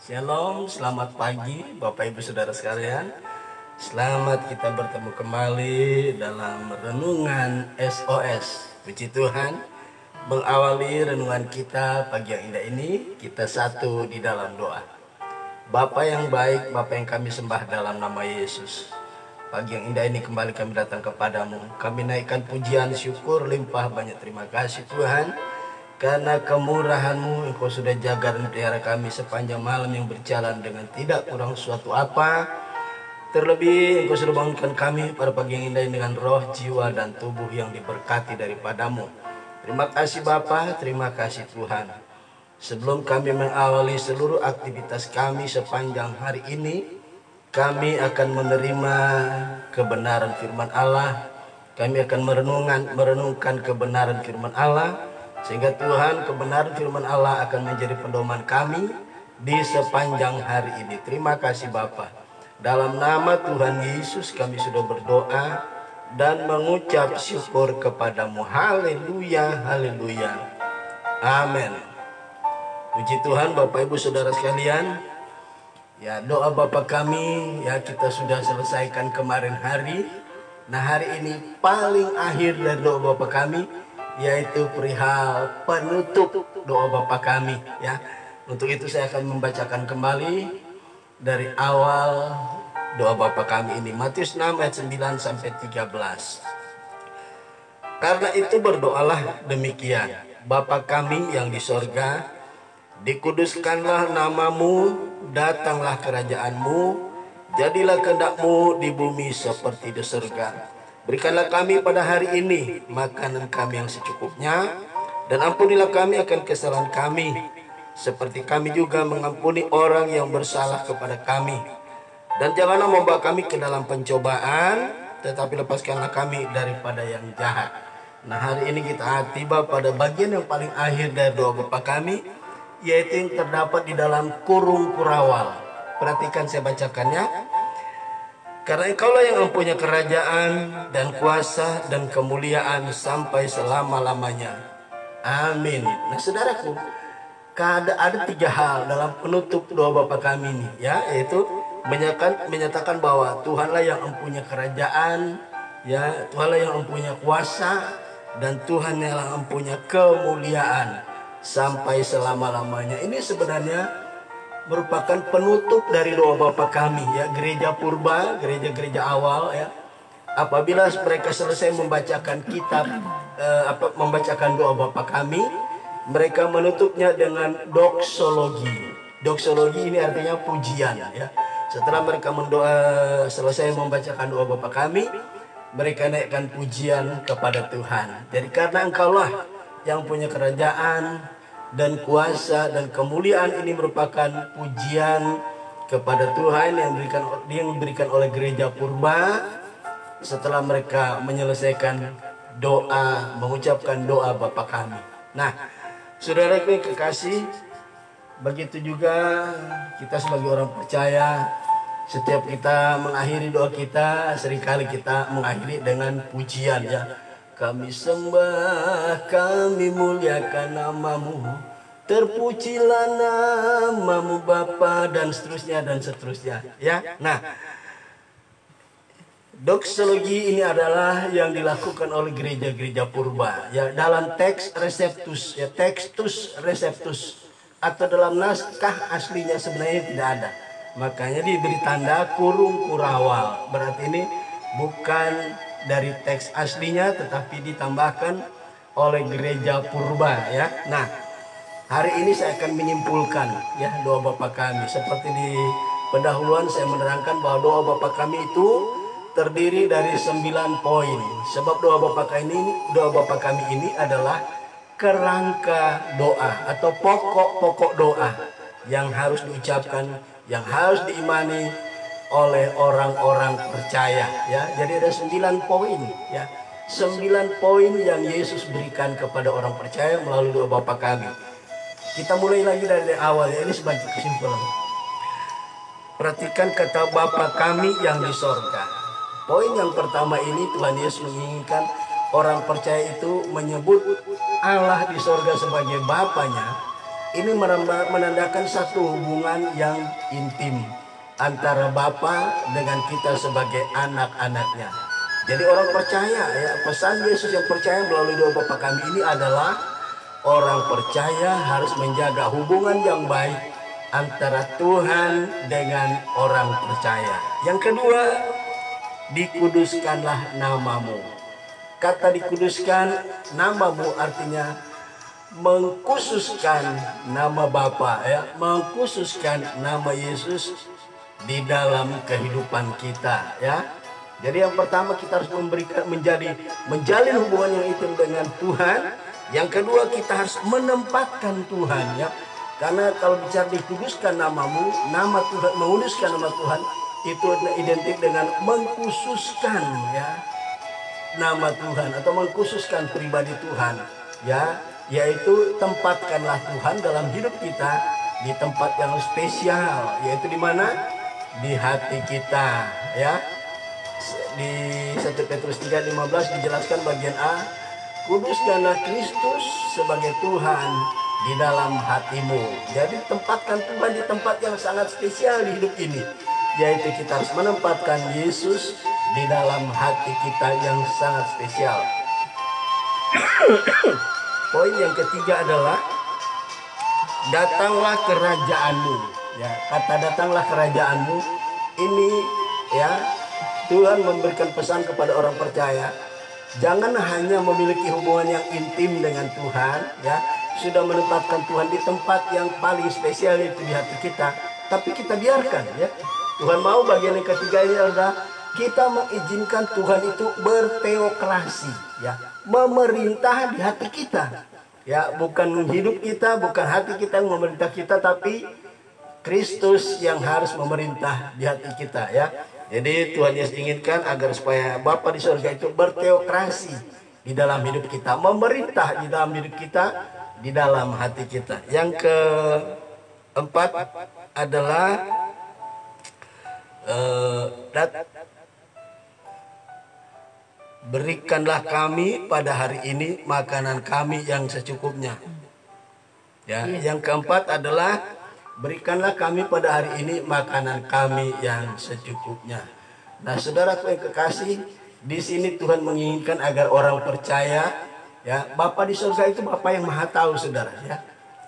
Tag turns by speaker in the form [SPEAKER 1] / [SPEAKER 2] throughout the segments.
[SPEAKER 1] Shalom, selamat pagi Bapak Ibu Saudara sekalian. Selamat kita bertemu kembali dalam renungan SOS. Puji Tuhan, mengawali renungan kita pagi yang indah ini, kita satu di dalam doa. Bapa yang baik, Bapa yang kami sembah dalam nama Yesus. Pagi yang indah ini kembali kami datang kepadamu. Kami naikkan pujian, syukur, limpah banyak terima kasih Tuhan. Karena kemurahan-Mu Engkau sudah jaga dan pelihara kami sepanjang malam yang berjalan dengan tidak kurang suatu apa. Terlebih Engkau sudah bangunkan kami pada pagi yang indah dengan roh, jiwa, dan tubuh yang diberkati daripada-Mu. Terima kasih Bapa, terima kasih Tuhan. Sebelum kami mengawali seluruh aktivitas kami sepanjang hari ini, kami akan menerima kebenaran firman Allah. Kami akan merenungkan kebenaran firman Allah. Sehingga Tuhan, kebenaran firman Allah akan menjadi pedoman kami di sepanjang hari ini. Terima kasih Bapa. Dalam nama Tuhan Yesus kami sudah berdoa dan mengucap syukur kepadamu. Haleluya, haleluya. Amin. Puji Tuhan Bapak Ibu Saudara sekalian. Ya, doa Bapa kami ya kita sudah selesaikan kemarin hari. Nah, hari ini paling akhir dari doa Bapa kami, yaitu perihal penutup doa Bapa kami ya. Untuk itu saya akan membacakan kembali dari awal doa Bapa kami ini, Matius 6 ayat 9 sampai 13. Karena itu berdoalah demikian: Bapa kami yang di sorga, dikuduskanlah namamu, datanglah kerajaanmu, jadilah kehendak-Mu di bumi seperti di surga. Berikanlah kami pada hari ini makanan kami yang secukupnya, dan ampunilah kami akan kesalahan kami, seperti kami juga mengampuni orang yang bersalah kepada kami. Dan janganlah membawa kami ke dalam pencobaan, tetapi lepaskanlah kami daripada yang jahat. Nah, hari ini kita tiba pada bagian yang paling akhir dari doa Bapa kami, yaitu yang terdapat di dalam kurung kurawal. Perhatikan saya bacakannya. Karena Engkaulah yang mempunyai kerajaan dan kuasa dan kemuliaan sampai selama-lamanya. Amin. Nah saudaraku, ada tiga hal dalam penutup doa Bapa kami ini ya, yaitu menyatakan bahwa Tuhanlah yang mempunyai kerajaan ya, Tuhanlah yang mempunyai kuasa, dan Tuhan yang mempunyai kemuliaan sampai selama-lamanya. Ini sebenarnya merupakan penutup dari doa Bapa kami ya, gereja purba, gereja-gereja awal ya. Apabila mereka selesai membacakan kitab membacakan doa Bapa kami, mereka menutupnya dengan doksologi. Doksologi ini artinya pujian ya. Setelah mereka selesai membacakan doa Bapa kami, mereka naikkan pujian kepada Tuhan. Jadi karena Engkaulah yang punya kerajaan dan kuasa dan kemuliaan, ini merupakan pujian kepada Tuhan yang diberikan oleh gereja purba setelah mereka menyelesaikan doa, mengucapkan doa Bapa kami. Nah, saudaraku yang kekasih, begitu juga kita sebagai orang percaya, setiap kita mengakhiri doa kita, seringkali kita mengakhiri dengan pujian ya. Kami sembah, kami muliakan namamu, terpujilah namamu Bapa, dan seterusnya dan seterusnya ya. Nah, doksologi ini adalah yang dilakukan oleh gereja-gereja purba ya, dalam teks receptus ya, textus receptus, atau dalam naskah aslinya sebenarnya tidak ada. Makanya diberi tanda kurung kurawal, berarti ini bukan dari teks aslinya tetapi ditambahkan oleh gereja purba ya. Nah, hari ini saya akan menyimpulkan ya doa Bapa kami. Seperti di pendahuluan saya menerangkan bahwa doa Bapa kami itu terdiri dari 9 poin. Sebab doa Bapa kami ini adalah kerangka doa atau pokok-pokok doa yang harus diucapkan, yang harus diimani oleh orang-orang percaya ya. Jadi ada 9 poin ya, 9 poin yang Yesus berikan kepada orang percaya melalui doa Bapa kami. Kita mulai lagi dari awal ya, ini sebagai kesimpulan. Perhatikan kata Bapa kami yang di sorga. Poin yang pertama ini, Tuhan Yesus menginginkan orang percaya itu menyebut Allah di sorga sebagai Bapanya, ini menandakan satu hubungan yang intim antara Bapa dengan kita sebagai anak-anaknya. Jadi orang percaya ya, pesan Yesus yang percaya melalui doa Bapa kami ini adalah orang percaya harus menjaga hubungan yang baik antara Tuhan dengan orang percaya. Yang kedua, dikuduskanlah namamu. Kata dikuduskan namamu artinya mengkhususkan nama Bapa ya, mengkhususkan nama Yesus di dalam kehidupan kita ya. Jadi yang pertama kita harus menjalin hubungan yang intim dengan Tuhan. Yang kedua kita harus menempatkan Tuhan ya. Karena kalau bicara dikuduskan namamu, nama Tuhan, menguduskan nama Tuhan itu identik dengan mengkhususkan ya nama Tuhan atau mengkhususkan pribadi Tuhan ya, yaitu tempatkanlah Tuhan dalam hidup kita di tempat yang spesial, yaitu di mana? Di hati kita ya. Di 1 Petrus 3:15 dijelaskan bagian A, kuduskanlah Kristus sebagai Tuhan di dalam hatimu. Jadi tempatkan Tuhan di tempat yang sangat spesial di hidup ini, yaitu kita harus menempatkan Yesus di dalam hati kita yang sangat spesial. Poin yang ketiga adalah datanglah kerajaanmu ya. Kata datanglah kerajaanmu ini ya, Tuhan memberikan pesan kepada orang percaya, jangan hanya memiliki hubungan yang intim dengan Tuhan ya, sudah menempatkan Tuhan di tempat yang paling spesial itu di hati kita, tapi kita biarkan ya. Tuhan mau bagian yang ketiga ini adalah kita mengizinkan Tuhan itu berteokrasi ya, memerintah di hati kita ya, bukan hidup kita, bukan hati kita yang memerintah kita, tapi Kristus yang harus memerintah di hati kita ya. Jadi Tuhan Yesus inginkan agar supaya Bapa di surga itu berteokrasi di dalam hidup kita, memerintah di dalam hidup kita, di dalam hati kita. Yang keempat adalah berikanlah kami pada hari ini makanan kami yang secukupnya. Ya, yang keempat adalah berikanlah kami pada hari ini makanan kami yang secukupnya. Nah, saudaraku yang kekasih, di sini Tuhan menginginkan agar orang percaya, ya, Bapa di surga itu Bapa yang Maha Tahu, saudara. Ya,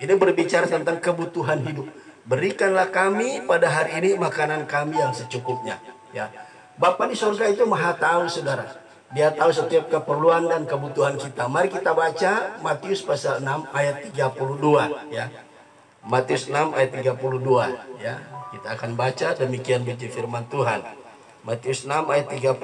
[SPEAKER 1] ini berbicara tentang kebutuhan hidup. Berikanlah kami pada hari ini makanan kami yang secukupnya. Ya, Bapa di surga itu Maha Tahu, saudara. Dia tahu setiap keperluan dan kebutuhan kita. Mari kita baca Matius pasal 6 ayat 32, ya. Matius 6 ayat 32 ya. Kita akan baca demikian biji firman Tuhan. Matius 6 ayat 32.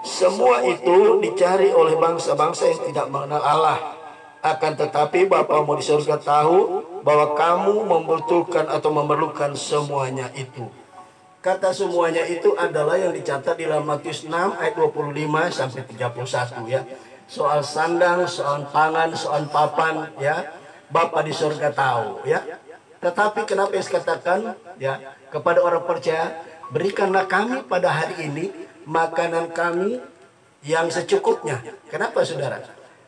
[SPEAKER 1] Semua itu dicari oleh bangsa-bangsa yang tidak mengenal Allah. Akan tetapi Bapamu di surga tahu bahwa kamu membutuhkan atau memerlukan semuanya itu. Kata semuanya itu adalah yang dicatat di dalam Matius 6 ayat 25 sampai 31 ya. Soal sandang, soal pangan, soal papan ya. Bapa di surga tahu ya. Tetapi kenapa Yesus katakan ya kepada orang percaya, berikanlah kami pada hari ini makanan kami yang secukupnya. Kenapa saudara?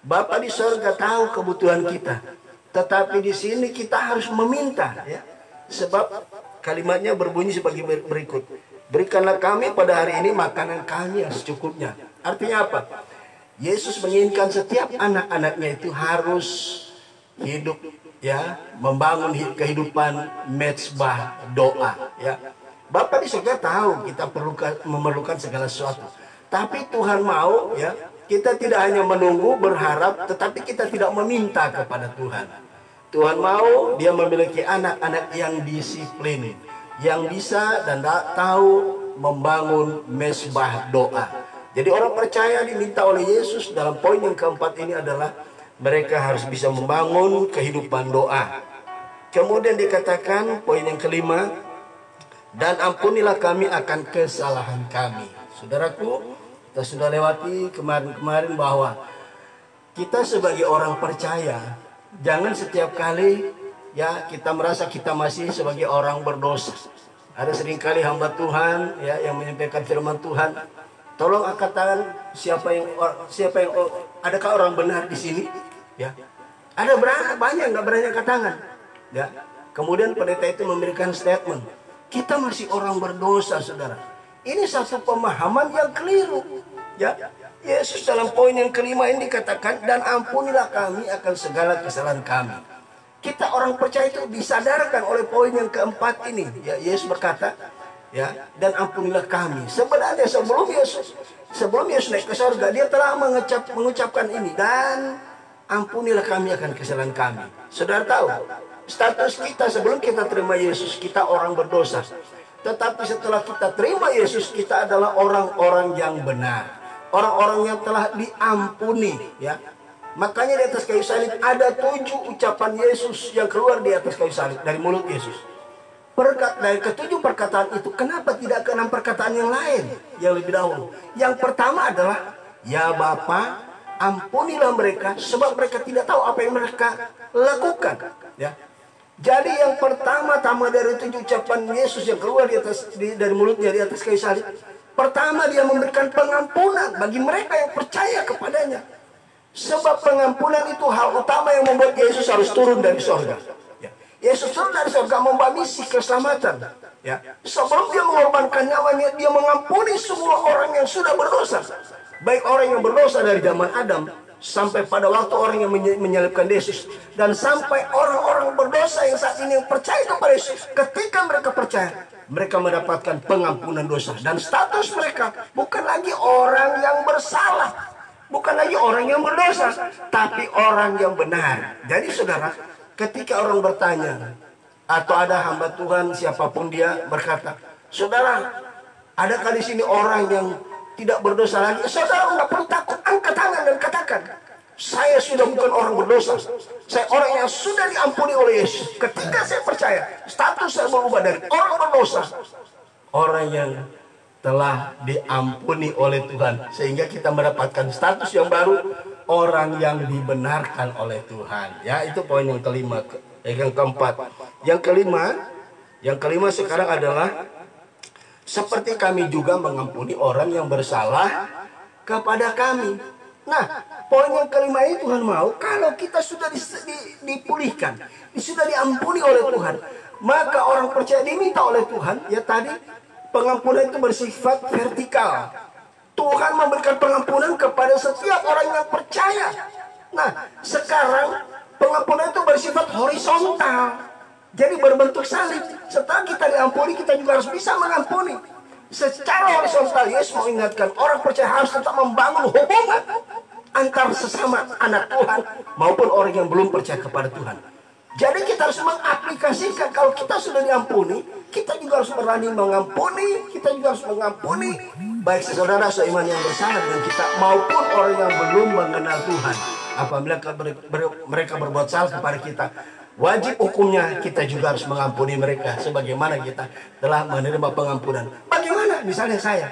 [SPEAKER 1] Bapa di surga tahu kebutuhan kita. Tetapi di sini kita harus meminta ya. Sebab kalimatnya berbunyi sebagai berikut. Berikanlah kami pada hari ini makanan kami yang secukupnya. Artinya apa? Yesus menginginkan setiap anak-anaknya itu harus hidup ya, membangun kehidupan mezbah doa ya. Bapa di surga tahu kita memerlukan segala sesuatu. Tapi Tuhan mau ya, kita tidak hanya menunggu berharap, tetapi kita tidak meminta kepada Tuhan. Tuhan mau dia memiliki anak-anak yang disiplin, yang bisa dan tahu membangun mezbah doa. Jadi orang percaya diminta oleh Yesus dalam poin yang keempat ini adalah mereka harus bisa membangun kehidupan doa. Kemudian dikatakan poin yang kelima, dan ampunilah kami akan kesalahan kami. Saudaraku, kita sudah lewati kemarin bahwa kita sebagai orang percaya, jangan setiap kali ya kita merasa kita masih sebagai orang berdosa. Ada seringkali hamba Tuhan ya yang menyampaikan firman Tuhan, tolong angkat tangan siapa yang adakah orang benar di sini? Ya. Ada banyak nggak berani angkat tangan. Ya. Kemudian pendeta itu memberikan statement, kita masih orang berdosa, saudara. Ini satu pemahaman yang keliru. Ya. Yesus dalam poin yang kelima ini dikatakan, dan ampunilah kami akan segala kesalahan kami. Kita orang percaya itu disadarkan oleh poin yang keempat ini. Ya, Yesus berkata, ya, dan ampunilah kami. Sebenarnya sebelum Yesus naik ke surga, dia telah mengucapkan ini, dan ampunilah kami akan kesalahan kami. Saudara tahu, status kita sebelum kita terima Yesus, kita orang berdosa. Tetapi setelah kita terima Yesus, kita adalah orang-orang yang benar. Orang-orang yang telah diampuni, ya. Makanya di atas kayu salib ada 7 ucapan Yesus yang keluar di atas kayu salib dari mulut Yesus. Dari ke-7 perkataan itu, kenapa tidak ke 6 perkataan yang lain yang lebih dahulu? Yang pertama adalah, ya Bapa, ampunilah mereka sebab mereka tidak tahu apa yang mereka lakukan. Ya. Jadi yang pertama-tama dari 7 ucapan Yesus yang keluar dari mulutnya di atas kayu salib, pertama dia memberikan pengampunan bagi mereka yang percaya kepadanya. Sebab pengampunan itu hal utama yang membuat Yesus harus turun dari sorga. Ya. Yesus turun dari sorga membawa misi keselamatan. Ya. Sebelum dia mengorbankan nyawanya, dia mengampuni semua orang yang sudah berdosa. Baik orang yang berdosa dari zaman Adam, sampai pada waktu orang yang menyalibkan Yesus, dan sampai orang-orang berdosa yang saat ini yang percaya kepada Yesus. Ketika mereka percaya, mereka mendapatkan pengampunan dosa. Dan status mereka bukan lagi orang yang bersalah, bukan lagi orang yang berdosa, tapi orang yang benar. Jadi saudara, ketika orang bertanya, atau ada hamba Tuhan siapapun dia berkata, saudara, adakah di sini orang yang tidak berdosa lagi? Saudara nggak perlu takut, angkat tangan dan katakan, saya sudah bukan orang berdosa. Saya orang yang sudah diampuni oleh Yesus. Ketika saya percaya, status saya berubah dari orang berdosa, orang yang telah diampuni oleh Tuhan. Sehingga kita mendapatkan status yang baru, orang yang dibenarkan oleh Tuhan. Ya, itu poin yang kelima. Yang keempat. Yang kelima sekarang adalah, seperti kami juga mengampuni orang yang bersalah kepada kami. Nah, poin yang kelima ini Tuhan mau, kalau kita sudah dipulihkan, sudah diampuni oleh Tuhan, maka orang percaya diminta oleh Tuhan, ya tadi, pengampunan itu bersifat vertikal. Tuhan memberikan pengampunan kepada setiap orang yang percaya. Nah, sekarang pengampunan itu bersifat horizontal. Jadi berbentuk salib. Setelah kita diampuni, kita juga harus bisa mengampuni. Secara horizontal, Yesus mau ingatkan orang percaya harus tetap membangun hubungan antar sesama anak Tuhan maupun orang yang belum percaya kepada Tuhan. Jadi kita harus mengaplikasikan, kalau kita sudah diampuni, kita juga harus berani mengampuni, kita juga harus mengampuni baik saudara seiman yang bersalah dengan kita maupun orang yang belum mengenal Tuhan. Apabila mereka berbuat salah kepada kita, wajib hukumnya kita juga harus mengampuni mereka sebagaimana kita telah menerima pengampunan. Bagaimana? Misalnya saya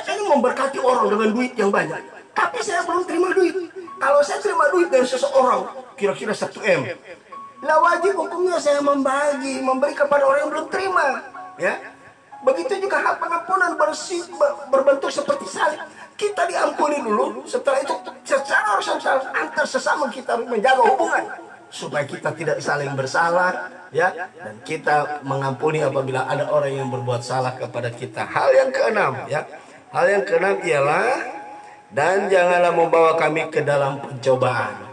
[SPEAKER 1] ingin memberkati orang dengan duit yang banyak, tapi saya belum terima duit. Kalau saya terima duit dari seseorang kira-kira 1 M, lah wajib hukumnya saya memberi kepada orang yang belum terima. Ya, begitu juga hak pengampunan berbentuk seperti salib. Kita diampuni dulu, setelah itu secara horizontal antar sesama kita menjaga hubungan supaya kita tidak saling bersalah, ya, dan kita mengampuni apabila ada orang yang berbuat salah kepada kita. Hal yang keenam, ya, hal yang keenam ialah, dan janganlah membawa kami ke dalam pencobaan.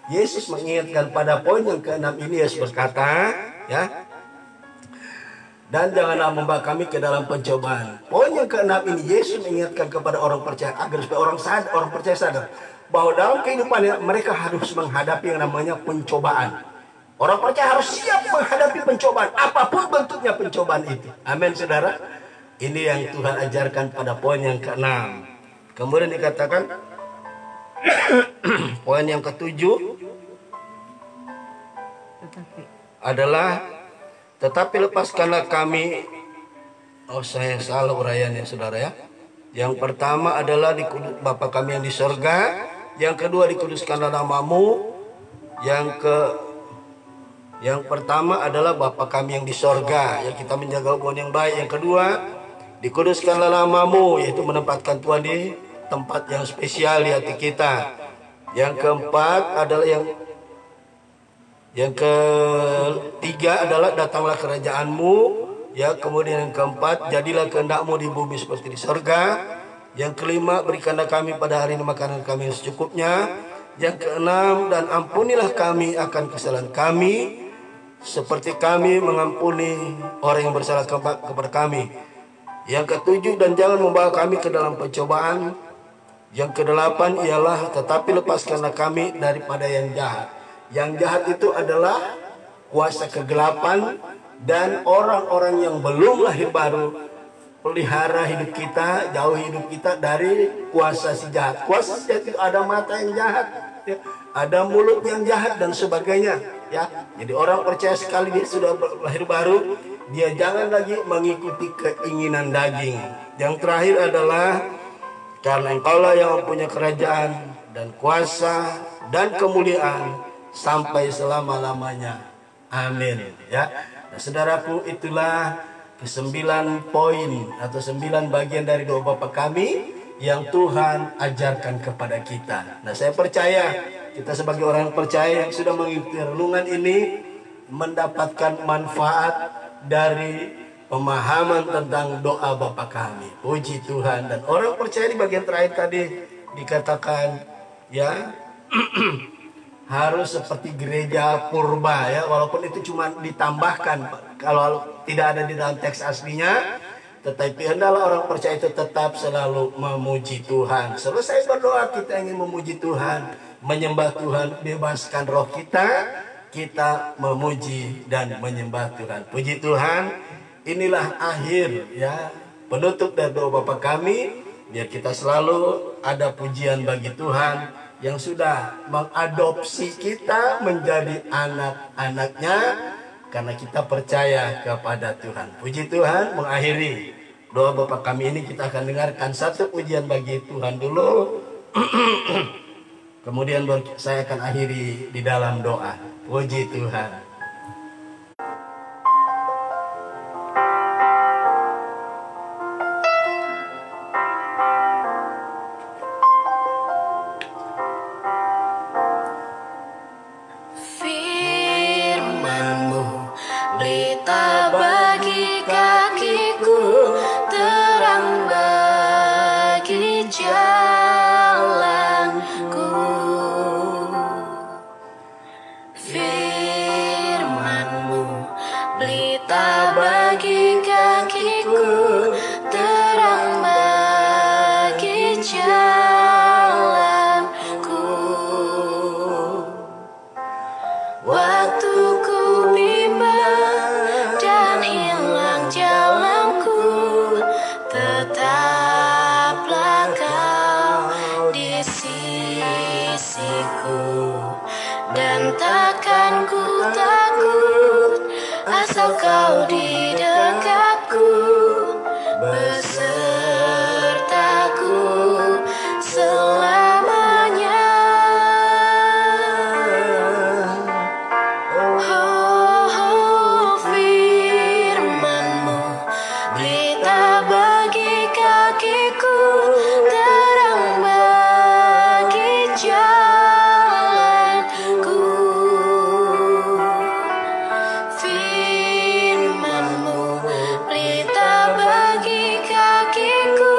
[SPEAKER 1] Yesus mengingatkan pada poin yang keenam ini. Yesus berkata, ya, dan janganlah membawa kami ke dalam pencobaan. Poin yang keenam ini Yesus mengingatkan kepada orang percaya agar supaya orang percaya sadar bahwa dalam kehidupannya mereka harus menghadapi yang namanya pencobaan. Orang percaya harus siap menghadapi pencobaan, apapun bentuknya pencobaan itu. Amin, saudara. Ini yang Tuhan ajarkan pada poin yang keenam. Kemudian dikatakan poin yang ketujuh adalah, tetapi lepaskanlah kami. Oh, saya salah uraiannya, saudara, ya. Yang pertama adalah Bapa kami yang di sorga. Yang kedua, dikuduskanlah namamu. Yang pertama adalah Bapa kami yang di sorga, yang kita menjaga hubungan yang baik. Yang kedua, dikuduskanlah namamu, yaitu menempatkan Tuhan di tempat yang spesial di hati kita. Yang keempat adalah Yang ketiga adalah datanglah kerajaanmu. Ya, kemudian yang keempat, jadilah kehendakmu di bumi seperti di surga. Yang kelima, berikanlah kami pada hari ini makanan kami yang secukupnya. Yang keenam, dan ampunilah kami akan kesalahan kami seperti kami mengampuni orang yang bersalah kepada kami. Yang ketujuh, dan jangan membawa kami ke dalam pencobaan. Yang kedelapan ialah tetapi lepaskanlah kami daripada yang jahat. Yang jahat itu adalah kuasa kegelapan dan orang-orang yang belum lahir baru. Pelihara hidup kita, jauhi hidup kita dari kuasa si jahat. Kuasa si jahat itu ada mata yang jahat, ya, ada mulut yang jahat dan sebagainya. Ya, jadi orang percaya sekali dia sudah lahir baru, dia jangan lagi mengikuti keinginan daging. Yang terakhir adalah karena engkaulah yang mempunyai kerajaan dan kuasa dan kemuliaan sampai selama-lamanya. Amin. Ya, nah, saudaraku, itulah ke-9 poin atau 9 bagian dari doa Bapa kami yang Tuhan ajarkan kepada kita. Nah, saya percaya kita sebagai orang yang percaya yang sudah mengikuti renungan ini mendapatkan manfaat dari pemahaman tentang doa Bapa kami. Puji Tuhan. Dan orang percaya di bagian terakhir tadi dikatakan ya harus seperti gereja purba, ya, walaupun itu cuma ditambahkan kalau tidak ada di dalam teks aslinya, tetapi hendaklah orang percaya itu tetap selalu memuji Tuhan. Selesai berdoa kita ingin memuji Tuhan, menyembah Tuhan, bebaskan roh kita, kita memuji dan menyembah Tuhan. Puji Tuhan. Inilah akhir, ya, penutup dari doa Bapa kami, biar kita selalu ada pujian bagi Tuhan yang sudah mengadopsi kita menjadi anak-anaknya karena kita percaya kepada Tuhan. Puji Tuhan. Mengakhiri doa Bapa kami ini kita akan dengarkan satu pujian bagi Tuhan dulu. Kemudian saya akan akhiri di dalam doa. Puji Tuhan.
[SPEAKER 2] Dan takkan ku takut asal kau di dekatku, besertaku selamanya. Oh, firman-Mu berita bagi kakiku, terang bagi jalanku. Firman-Mu berita bagi kakiku,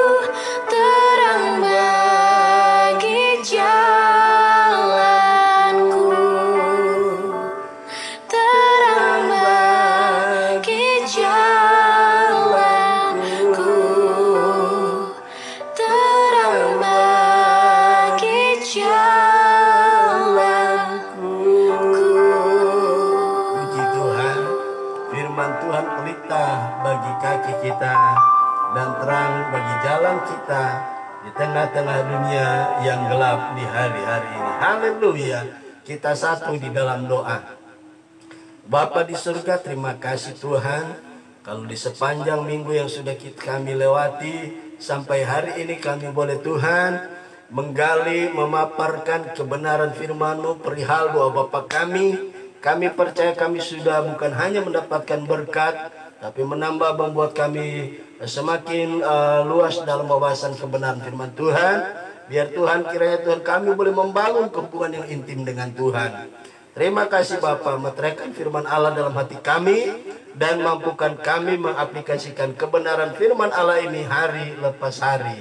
[SPEAKER 2] terang bagi jalanku. Terang bagi jalanku, terang bagi jalanku.
[SPEAKER 1] Puji Tuhan. Firman Tuhan pelita bagi kaki kita dan terang bagi jalan kita di tengah-tengah dunia yang gelap di hari-hari ini. Haleluya. Kita satu di dalam doa. Bapa di surga, terima kasih Tuhan, kalau di sepanjang minggu yang sudah kami lewati sampai hari ini kami boleh Tuhan menggali, memaparkan kebenaran firman-Mu perihal doa Bapa kami. Kami percaya kami sudah bukan hanya mendapatkan berkat, tapi menambah membuat kami semakin luas dalam wawasan kebenaran firman Tuhan. Biar Tuhan, kiranya Tuhan kami boleh membangun hubungan yang intim dengan Tuhan. Terima kasih Bapa, meteraikan firman Allah dalam hati kami dan mampukan kami mengaplikasikan kebenaran firman Allah ini hari lepas hari.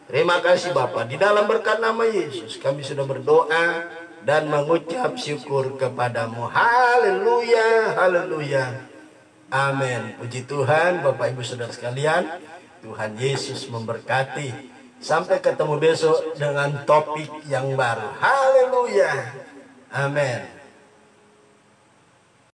[SPEAKER 1] Terima kasih Bapa, di dalam berkat nama Yesus kami sudah berdoa dan mengucap syukur kepadamu. Haleluya, haleluya. Amin. Puji Tuhan, Bapak Ibu Saudara sekalian. Tuhan Yesus memberkati. Sampai ketemu besok dengan topik yang baru. Haleluya. Amin.